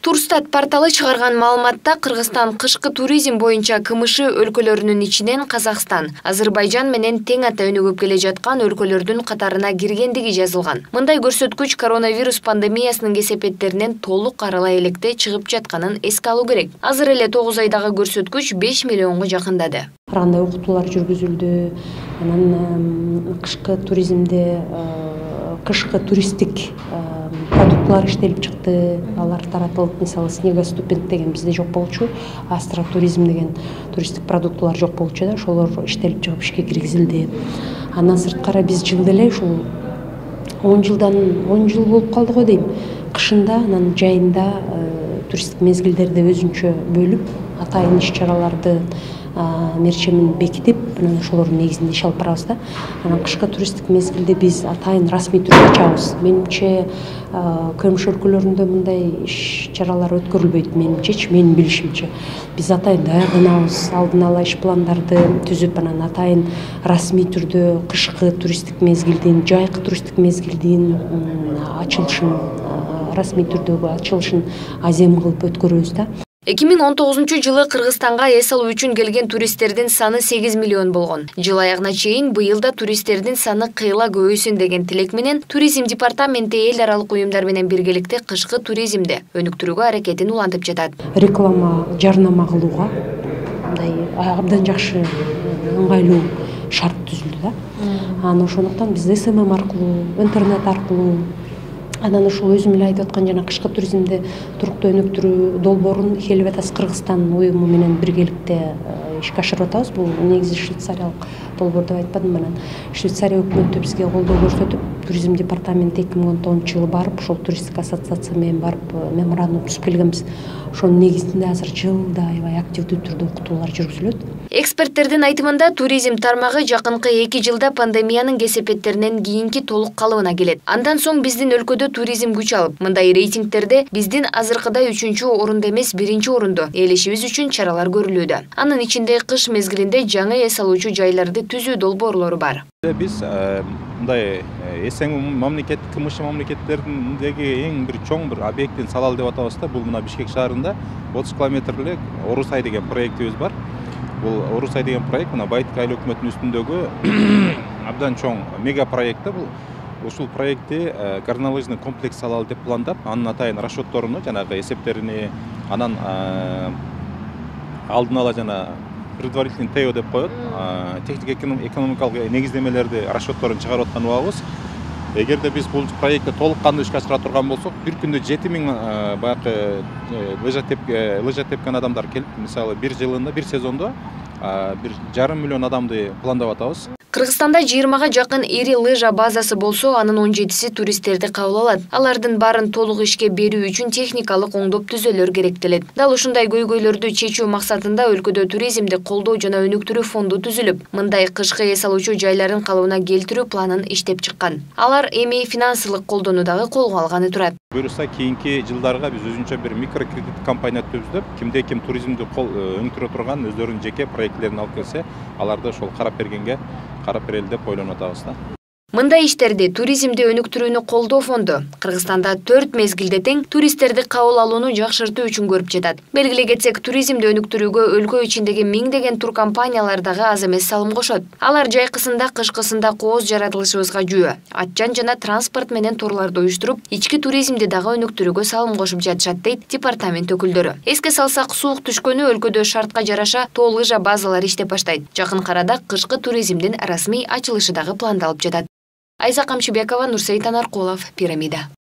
Турстат порталы чыгарган маалыматта Кыргызстан кышкы туризм боюнча КМШ өлкөлөрүнүн ичинен Казакстан, Азербайжан менен тең ата өнүгүп келе жаткан өлкөлөрдүн катарына киргендиги жазылган. Мындай көрсөткүч коронавирус пандемиясынын кесепеттеринен толук арала электе чыгып жатканын эске алуу керек. Азыр эле 9 айдагы көрсөткүч 5 миллионго жакындады. Кандай окутуулар жүргүзүлдү, анан кышкы туризмде кышкы туристтик продуктлар иштелип чыкты. Алар таратылып, мисалы снегоступинг деген бизде жок болчу, астротуризм деген туристтик продуктлар жок болчу да, ошолор иштелип чыгып ишке киргизилди. Андан сырткары биз жылда эле ушул 10 жыл болуп калды го дейм. Кышында, анан жайында туристтик мезгилдерди өзүнчө бөлүп, атайын иш-чараларды мерчемин бекитип, анан ошолордун негизинде иш алып барабыз да. Анан кышкы туристтик мезгилде биз атайын расмий түрдө ачабыз. Менимче КМШ өлкөлөрүндө мындай иш-чаралар өткөрүлбөйт, менин билишимче. Биз атайын даярданабыз, алдын ала иш пландарды түзүп, анан атайын расмий түрдө кышкы туристтик мезгилдин, жайкы туристтик мезгилдин ачылышын, расмий түрдөгү ачылышын азем кылып өткөрөбүз да. 2019 жылы Кыргызстанга эс алуу үчүн келген туристтердин саны 8 миллион болгон. Жыл аягына чейин быйылда туристтердин саны кыйла көбөйсүн деген тилек менен туризм департаменти эл аралык уюмдар менен биргеликте кышкы туризмди өнүктүрүүгө аракетин улантып жатат. Реклама, жарнама кылууга мындай абдан жакшы ыңгайлуу шарт түзүлдү да. Анан ошондуктан биз СММ аркылуу, интернет аркылуу, анан ошол өзүм эле айтып аткан жана кышкы туризмди туруктуу өнүктүрүү долбоорун Helvetas Кыргызстан уюму менен биргеликте ишке ашырып атабыз. Бул негизи швейцариялык долбоор деп айтпадымбы, анан Швейцария өкмөтү бизге колдоо көрсөтүп, туризм департаменти 2019 жылы барып, ошол туристтик ассоциация менен барып меморандум түзүп келгенбиз. Ошонун негизинде азыр жылда аябай активдүү түрдө окутуулар жүргүзүлөт. Эксперттердин айтымында туризм тармагы жакынкы 2 жылда пандемиянын кесепеттеринен кийинки толук калыбына келет. Андан соң биздин өлкөдө туризм күч алып, мындай рейтингтерде биздин азыркыдай 3-орунда эмес 1-орунду ээлешибиз үчүн чаралар көрүлүүдө. Анын ичинде кыш мезгилинде жаңы эс алуучу жайларды түзүү долбоорлору бар. Биз мындай эсең мамлекет, КМШ мамлекеттериндеги эң бир чоң бир объектин салалы деп атабыз да. Бул мына Бишкек шаарында 30 километрлик Орусай деген проектибиз бар. Бул Орусай деген проект мына Байтык айыл өкмөтүнүн үстүндөгү абдан чоң мега проект да бул. Ушул проектти горнолыжный комплекс салалы деп пландап, анын атайын расчетторуну, жанагы эсептерини, анан алдын ала жана предварительный ТЭО деп коет, техник экономикалык негиздемелерди, расчетторун чыгарып аткан убагыбыз. Эгерде биз бул проектти толук кандуу ишке ашыра турган болсок, бир күндө 7000 баягы лыжа тепкен адамдар келип, мисалы бир жылында, бир сезондо 1,5 миллион адамды пландап атабыз. Кыргызстанда 20га жакын ири лыжа базасы болсо, анын 17си туристтерди кабыл алат. Алардын баарын толук ишке берүү үчүн техникалык оңдоп түзөлөр керектелет. Дал ушундай көйгөйлөрдү чечүү максатында өлкөдө туризмди колдоо жана өнүктүрүү фонду түзүлүп, мындай кышкы эс алуучу жайларын калыбына келтирүү планын иштеп чыккан. Алар эми финансылык колдоону дагы колго алганы турат. Буюрса кийинки жылдарга биз өзүнчө бир микрокредит компания түзүп, кимде ким туризмди өнүктүрө турган өздөрүнүн жеке проекттерин алып келсе, аларды ошол карап берели деп ойлонуп атабыз да. Мындай иштерди туризмди өнүктүрүүнү колдоо фонду Кыргызстанда 4 мезгилде тең туристтерди кабыл алууну жакшыртуу үчүн көрүп жатат. Белгилей кетсек, туризмди өнүктүрүүгө өлкө ичиндеги миңдеген тур компаниялар дагы аз эмес салым кошот. Алар жайкысында, кышкысында кооз жаратылышыбызга жүйө, атчан жана транспорт менен турларды уюштуруп, ички туризмди дагы өнүктүрүүгө салым кошуп жатышат дейт департамент өкүлдөрү. Эске салсак, суук түшкөнү өлкөдө шартка жараша тоо лыжа базалары иштеп баштайт. Жакын арада кышкы туризмдин расмий ачылышы дагы пландалып жатат. Айза Камчыбекова, Нурсейт Анаркулов, Пирамида.